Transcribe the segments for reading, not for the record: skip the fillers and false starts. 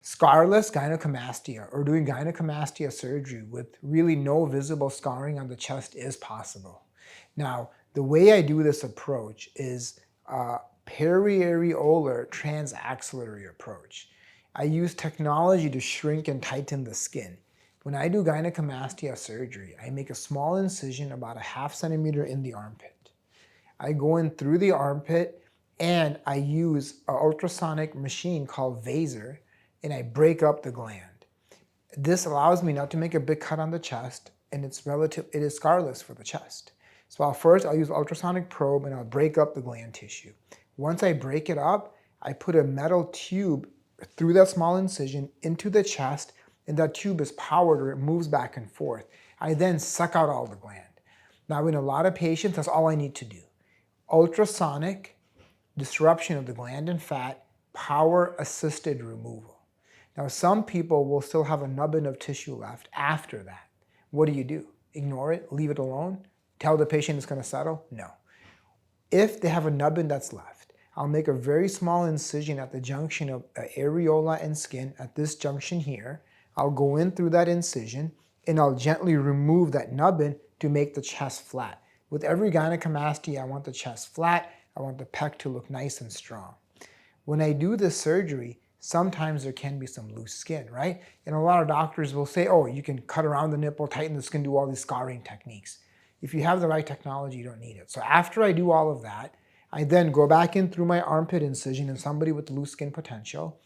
Scarless gynecomastia, or doing gynecomastia surgery with really no visible scarring on the chest, is possible. Now, the way I do this approach is a periareolar transaxillary approach. I use technology to shrink and tighten the skin. When I do gynecomastia surgery, I make a small incision about a ½ centimeter in the armpit. I go in through the armpit and I use an ultrasonic machine called Vaser, and I break up the gland. This allows me not to make a big cut on the chest, and it is scarless for the chest. So I'll use ultrasonic probe and I'll break up the gland tissue. Once I break it up, I put a metal tube through that small incision into the chest, and that tube is powered or it moves back and forth. I then suck out all the gland. Now in a lot of patients, that's all I need to do. Ultrasonic disruption of the gland and fat, power assisted removal. Now, some people will still have a nubbin of tissue left after that. What do? Ignore it? Leave it alone? Tell the patient it's going to settle? No. If they have a nubbin that's left, I'll make a very small incision at the junction of areola and skin at this junction here. I'll go in through that incision and I'll gently remove that nubbin to make the chest flat. With every gynecomastia, I want the chest flat. I want the pec to look nice and strong. When I do this surgery, sometimes there can be some loose skin, right? And a lot of doctors will say, oh, you can cut around the nipple, tighten the skin, do all these scarring techniques. If you have the right technology, you don't need it. So after I do all of that, I then go back in through my armpit incision in somebody with loose skin potential.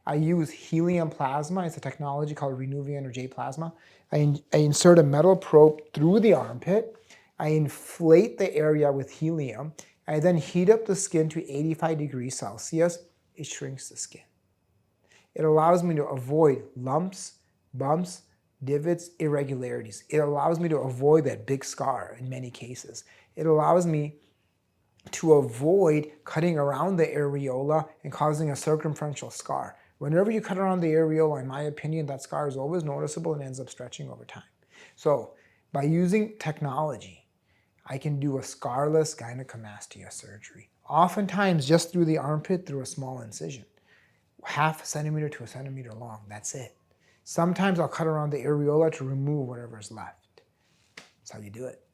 I use helium plasma. It's a technology called Renuvian or J-plasma. I insert a metal probe through the armpit. I inflate the area with helium. I then heat up the skin to 85 degrees Celsius. It shrinks the skin. It allows me to avoid lumps, bumps, divots, irregularities. It allows me to avoid that big scar in many cases. It allows me to avoid cutting around the areola and causing a circumferential scar. Whenever you cut around the areola, in my opinion, that scar is always noticeable and ends up stretching over time. So by using technology, I can do a scarless gynecomastia surgery, oftentimes just through the armpit through a small incision. ½ centimeter to a centimeter long, that's it. Sometimes I'll cut around the areola to remove whatever's left. That's how you do it.